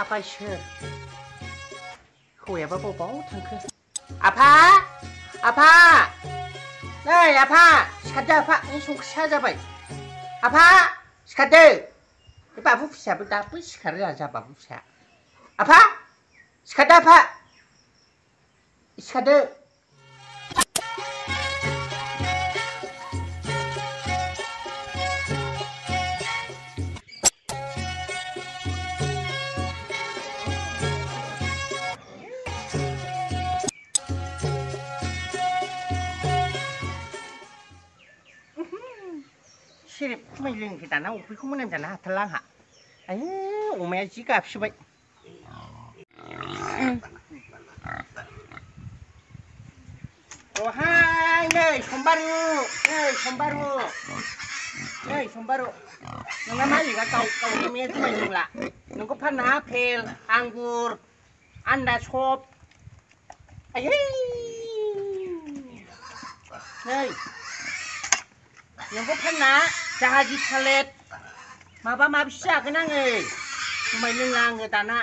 आफा सोर हौवायाबा बबाव थांखो आफा आफा नै आफा सिखारदो आफा नों संख्रि साहा जाबाय आफा सिखारदो बे बाबु फिसायाबो दाबो सिखारो जा बाबु फिसा आफा सिखारदो आफा सिखारदो सिरिप जुमाय लोंखो दाना अफ्रिखौ मोनामजानो हाथारला आंहा अमाया जि गाबसोबाय अहाय नै सम्बारु नोंना मालिकआ गाव अमाया जुमाय लोंला नोंखौ फाननो आपेल आंगुर आन्दा सब आयै नै नोंखौ फानना जाहाजि थालेट माबा माबिसो जागोन आङो जुमाय लोंला आङो दाना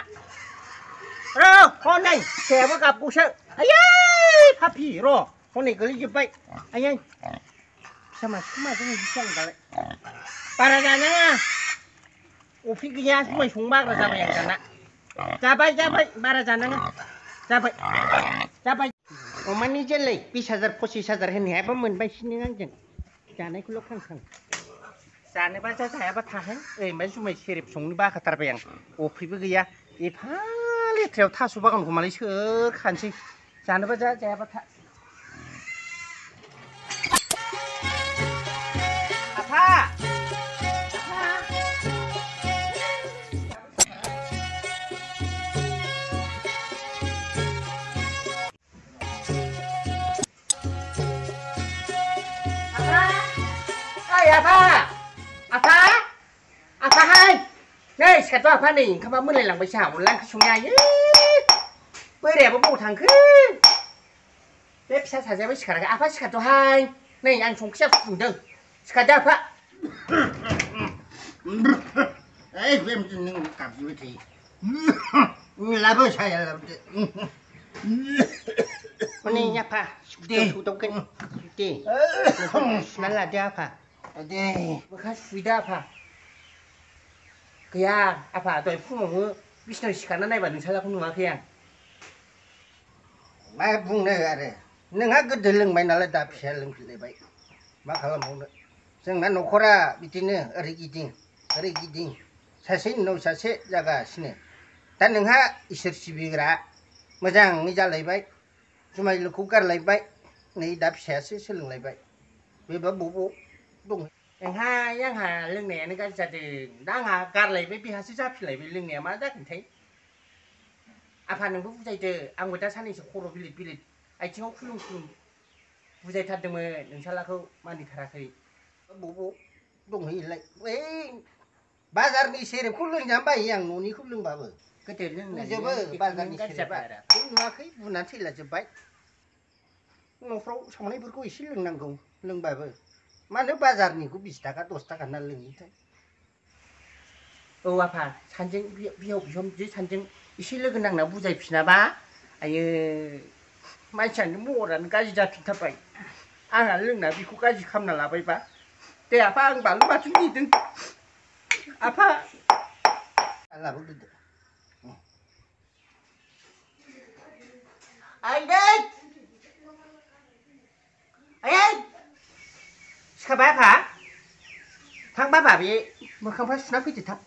हनै फिसायाबो गाबगौसो आयै पापि हनै गोलैजोब्बाय आयै फिसा मासेखौ माजों बिदि जागोन दालाय बारा जानाङा अफ्रि गैया जुमाय संनो बाग्रा जाबाय आं दाना जाबाय बारा जानाङा जाबाय अमानि जोलै 20,000 25,000 होनायाबो मोनबायसो नों आंजों जानायखौल' खां जानोबा जायाबा थाहाय ओरैनोबा जुमाय सेरेब संनो बाखाथारबाय आं अफ्रिबो गैया एफा लेथ्रायाव थास' बागानखौ मालाय सोर खानोसै जानोबा जायाबा था आफा आफाहाय नै सिखारथ' आफा नै ओंखामा मोनलायलांबायसो अनला ओंख्रि संनो हायो बोरायाबो बबाव थांखो बे फिसा सासेयाबो सिखाराखै आफा सिखारथ'हाय नै आं संख्रिया फुदुंदों सिखारदो आफा ओइ बे नों गाबज्रिबाय थायो लाबो साया लाबोदो हनै आफा सौदावगोन दे सुनानै लादो आफा दे मोखां सुहैदो आफा गैया आफा दहाय फुङावबो बिसिनायाव सिखारना नायबा नोंसालाखौ नुवाखै आं मा बुंनो आरो नोंहा गोदो लोंबाय नालाय दा फिसाया लोंफिनलायबाय मा खालामबावनो जोंना न'खरा बिदिनो ओरै गिदिं सासेनि उनाव सासे जागासिनो दा नोंहा इसोर सिबिग्रा मोजाङै जालायबाय जुमाय लोंखौ गारलायबाय नै दा फिसायासो सोलोंलायबाय बेबा बबाव दं आंहा लोंनायानो गाज्रि जादों दा आंहा गारलायबाय बेहासो जाफिनलायबाय लोंनाया मा जागोनथाय आफा नोंबो बुजायदो आंबो दा साननैसो खर' बिलिद आथिङाव खुलुम बुजायथारदोंमोन नोंसालाखौ मानिथाराखै बबाव दंहैयोलाय बै बाजारनि सेरेबखौ लोंजानो बायो आं न'निखौ लोंबाबो गोदो लोंजोबो बाजारनि सेरेबा नुवाखै बुंनानै थैलाजोब्बाय न'फ्राव सावनायफोरखौ एसे लोंनांगौ लोंबाबो मानो बाजारनिखौ 20 थाखा 10 थाखा होनना लोङोथाय औ आफा सानजों बिहाव बिहामजो सानजों एसे लोगो नांना बुजायफिनाबा आयो मानसियानो महरानो गाज्रि जाफिनथारबाय आंहा लोंना बेखौ गाज्रि खालामना लाबायबा दे आफा आं बानलु बाथोन देदों आफा लाबोग्रोदो आयै सिखारबाय आफा थां बाबा बे मोखांफ्रा सुना फैदो थां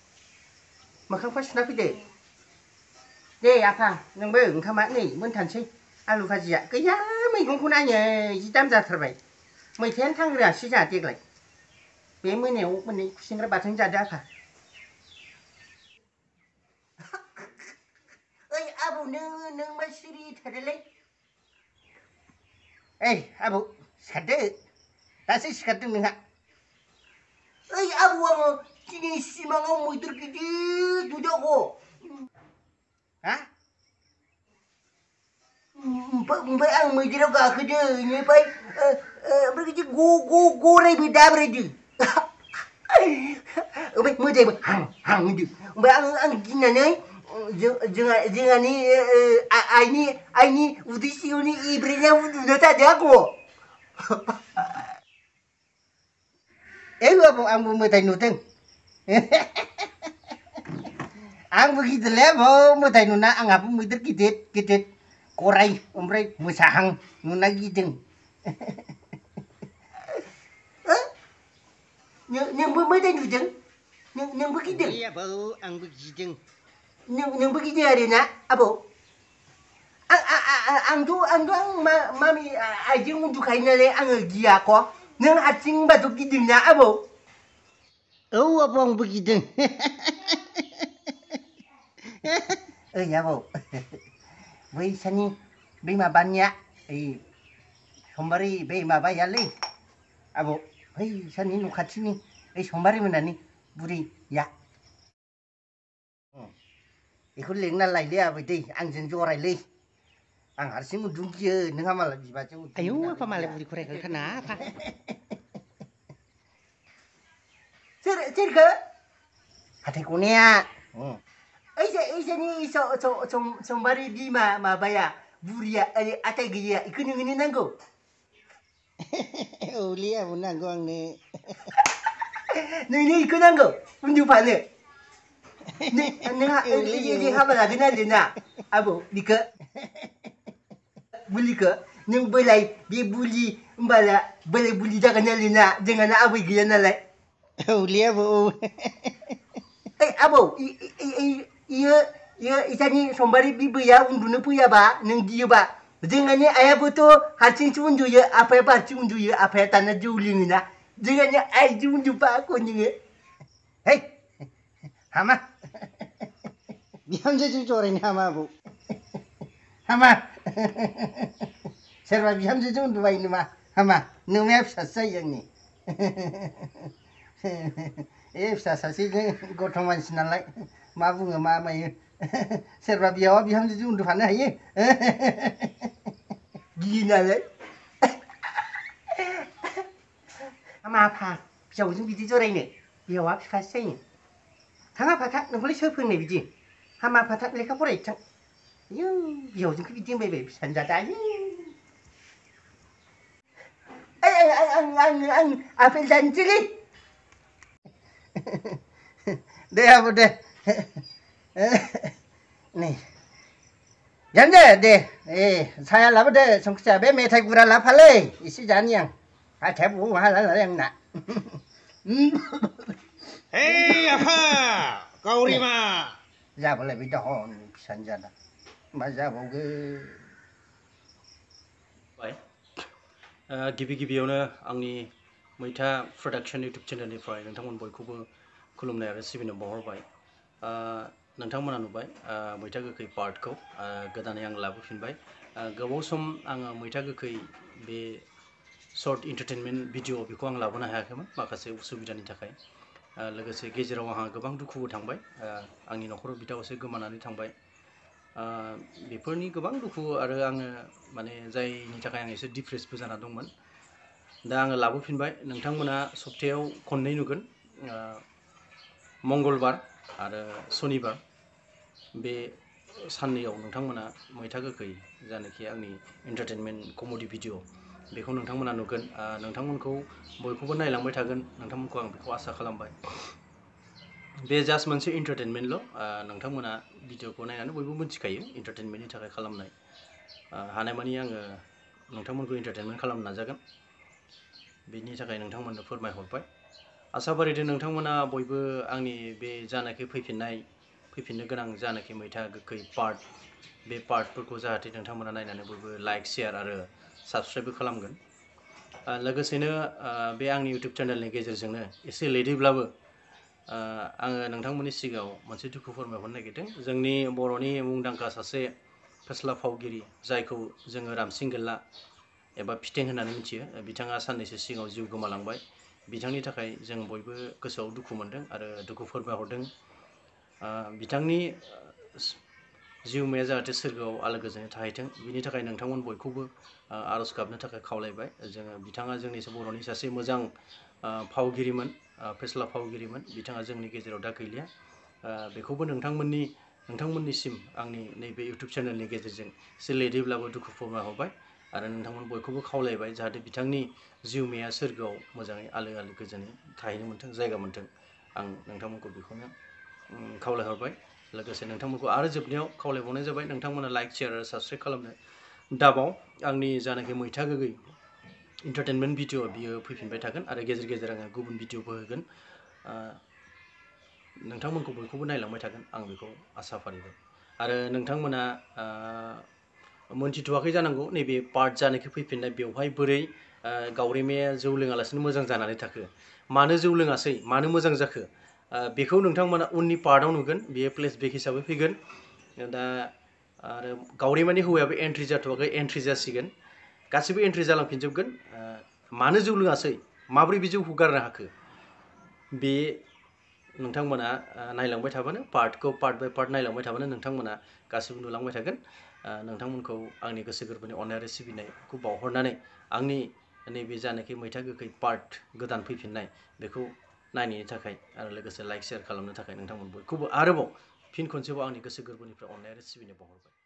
मोखांफ्रा सुना फैदो दे आफा नोंबो ओंखामा नै मोनथारसै आलु भाजिया गैया मैगंखौनो आङो जि दाम जाथारबाय मैथायानो थांग्रोआसै जोंहा देग्लाय बे मोनायाव मोननै खुसेंग्रा बाथोन जादो आफा ओइ आबौ नों मा सिरि थादोलै ओइ आबौ सिखारदो दासो सिखारदों नोंहा ओइ आबौ आङो दिनै सिमाङाव मैदेर गिदिर नुदों आब' हा ओमफ्राय आं मैदेराव गाखोदो बेनिफ्राय बिदि गरायबो दाब्रायदों ओमफ्राय मोदायबो हां हां होनदों ओमफ्राय आं गिनानै जोंहानि आइनि उदै सिङावनि इब्रेनायाव उन्दुना थादों आंखौ बाबु आंबो मोदाय नुदों आंबो गिदिरलै मोदाय नुना आंहाबो मैदेर गिदिर गिदिर गराय ओमफ्राय मोसाहां नुना गिदों नोंबो मोदाय नुदों नोंबो गिदों आबौ आंबो गिदों नोंबो गिदों आरोना आबौ आंथ' मामि आइजों उन्दुखायो नालाय आङो गियाख' नों हारसिंबाथ' गिदोंना आबौ आबौ आंबो गिदों ओइ आबौ बैसानि बै माबानिया ओइ सम्बारि बै माबायालै आबौ बैसानि न' खाथिनि ओइ सम्बारि मोनानि बुरैया बेखौ लेंना लायलै आबै दै आंजों जरायलै आं हारसिं उन्दुनो गियो नोंहा मालाय बिबाजै आयौ आफा मालाय बुरिखौ रायखांखाना आफा सोरखो हाथाय गनाया ओइसानि सम्बारि बिमा माबाया बुरिया आथाय गैयिया इखौ नोंनो नांगौ औलै आबौ नांगौ आंनो नोंनो इखौ नांगौ उन्दुफानो नोंहा हाबा लागोन आरोना आबौ बिखौ बुलिखौ नों बोलाय बे बुलि होमबाला बोलाय बुलि जागोन आरोना जोंहाना आबै गैया नालाय औलै आबौ आबौ इयो इसानि सम्बारि बिबैया उन्दुनो फैयाबा नों गियोबा जोंहानि आइयाबोथ' हारसिंसो उन्दुयो आफायाबो हारसिं उन्दुयो आफाया दाना जौ लोङोना जोंहानि आइजों उन्दुफाखौ नोङो है हामा बिहामजोजों जरायनो हामा आबौ हामा सोरबा बिहामजोजों उन्दुबाय नामा हामा नोमाया फिसासो जायो आंनि फिसा सासेजों गथ' मानसि नालाय मा बुङो मा मायो सोरबा बिहावा बिहामजोजों उन्दुफानो हायो गियो नालाय हामा आफा बिहावजों बिदि जरायनो बिहावा बिफासो जायो थाङा फाथा नोंखौलाय सोर फोरोंनाय बिदि हामा फाथा लेखा फरायथों आयौ बिहावजोंखौ बिदि होनबायबाय फिसाजादा आं आपेल जानोसैलै दे आबौ दे नै जानो दे साया लाबोदो संख्रिया बे मेथाइ गुरा लाफालै एसे जानि आं हाथाया बबाव हाला नालाय आंना हे आफा गावरिमा जाबालायबाय दा हनै फिसानि जादा मा जाबावगोन गिबि गिबियावनो आंनि मैथा प्रडाक्शन इउटुब चेनेलनिफ्राय नोंथांमोन बयखौबो खुलुमनाय आरो सिबिनो बावहरबाय नोंथांमोना नुबाय मैथा गोखै पार्टखौ गोदानै आं लाबोफिनबाय गोबाव सम आङो मैथा गोखै बे शर्ट एन्टारटेनमेन्ट भिडिअ बेखौ आं लाबोनो हायाखैमोन माखासे उसुबिदानि थाखाय लोगोसे गेजेराव आंहा गोबां दुखुबो थांबाय आंनि न'खराव बिदा असे गोमानानै थांबाय बेफोरनि गोबां दुखु आरो आङो माने जायनि थाखाय आं एसे डिप्रेसबो जाना दंमोन दा आङो लाबोफिनबाय नोंथांमोना सप्तायाव खननै नुगोन मंगलबार आरो सनिबार बे साननैयाव नोंथांमोना मैथा गोखै जानाखि आंनि एन्टारटेनमेन्ट कमेडि भिडिअ बेखौ नोंथांमोना नुगोन नोंथांमोनखौ बयखौबो नायलांबाय थागोन नोंथांमोनखौ आं बेखौ आसा खालामबाय बे जास्ट मोनसे एन्टारटेनमेन्टल' नोंथांमोना भिडिअखौ नायनानै बयबो मिथिखायो एन्टारटेनमेन्टनि थाखाय खालामनाय हानायमानि आङो नोंथांमोनखौ एन्टारटेनमेन्ट खालामनो नाजागोन बेनि थाखाय नोंथांमोननो फोरमायहरबाय आसा फारिदों नोंथांमोना बयबो आंनि बे जानाखि फैफिननो गोनां जानाखि मैथा गोखै पार्ट बे पार्टफोरखौ जाहाथे नोंथांमोना नायनानै बयबो लाइक शेयार आरो साबस्क्राइबबो खालामगोन लोगोसेनो बे आंनि इउटुब चेनेलनि गेजेरजोंनो एसे लेटैब्लाबो आङो नोंथांमोननि सिगाङाव मोनसे दुखु फोरमायहरनो नागिरदों जोंनि बर'नि मुंदांखा सासे फेस्ला फावगिरि जायखौ जोङो रामसिंगोल्ला एबा फिथें होननानै मिथियो बिथाङा साननैसो सिगाङाव जिउ गोमालांबाय बिथांनि थाखाय जों बयबो गोसोआव दुखु मोनदों आरो दुखु फोरमायहरदों बिथांनि जिउमाया जाहाथे सोरगोआव आलो गोजोनै थाहैथों बिनि थाखाय नोंथांमोन बयखौबो आर'ज गाबनो थाखाय खावलायबाय जोङो बिथाङा जोंनि बर'नि सासे मोजां फावगिरिमोन फेस्ला फावगिरिमोन बिथाङा जोंनि गेजेराव दा गैलिया बेखौबो नोंथांमोननिसिम आंनि नैबे इउटुब चेनेलनि गेजेरजों एसे लेटैब्लाबो दुखु फोरमायहरबाय आरो नोंथांमोन बयखौबो खावलायबाय जाहाथे बिथांनि जिउमाया सोरगोआव मोजाङै आलो आलो गोजोनै थाहैनो मोन्थों जायगा मोन्थों आं नोंथांमोनखौ बेखौनो खावलायहरबाय लोगोसे नोंथांमोनखौ आरो जोबनायाव खावलायबावनाय जाबाय नोंथांमोना लाइक शेयार आरो साबस्क्राइब खालामनो दाबाव आंनि जानाखि मैथा गोगै इन्टारटेनमेन्ट भिडिअ बियो फैफिनबाय थागोन आरो गेजेर गेजेर आङो गुबुन भिडिअबो होगोन नोंथांमोनखौ बयखौबो नायलांबाय थागोन आं बेखौ आसा फारिबाय आरो नोंथांमोना मोनथिथ'वाखै जानांगौ नैबे पार्ट जानाखि फैफिननाय बेवहाय बोरै गावरिमाया जौ लोङालासिनो मोजां जानानै थाखो मानो जौ लोङासै मानो मोजां जाखो बेखौ नोंथांमोना उननि पार्टआव नुगोन बेयो फ्लेशबेक हिसाबै फैगोन दा आरो गावरिमानि हौवायाबो एन्ट्रि जाथ'वाखै एन्ट्रि जासिगोन गासिबो एन्ट्रि जालांफिनजोबगोन मानो जौ लोङासै माब्रै बे जौखौ गारनो हाखो बे नोंथांमोना नायलांबाय थाबानो पार्टखौ पार्ट बाय पार्ट नायलांबाय थाबानो नोंथांमोना गासिबो नुलांबाय थागोन नोंथांमोनखौ आंनि गोसो गोरबोनि अननाय आरो सिबिनायखौ बावहरनानै आंनि नैबे जानाखि मैथा गोखै पार्ट गोदान फैफिननाय बेखौ नायनायनि थाखाय आरो लोगोसे लाइक शेयार खालामनो थाखाय नोंथांमोन बयखौबो आरोबाव फिन खनसेबाव आंनि गोसो गोरबोनिफ्राय अननाय आरो सिबिनाय बावहरबाय।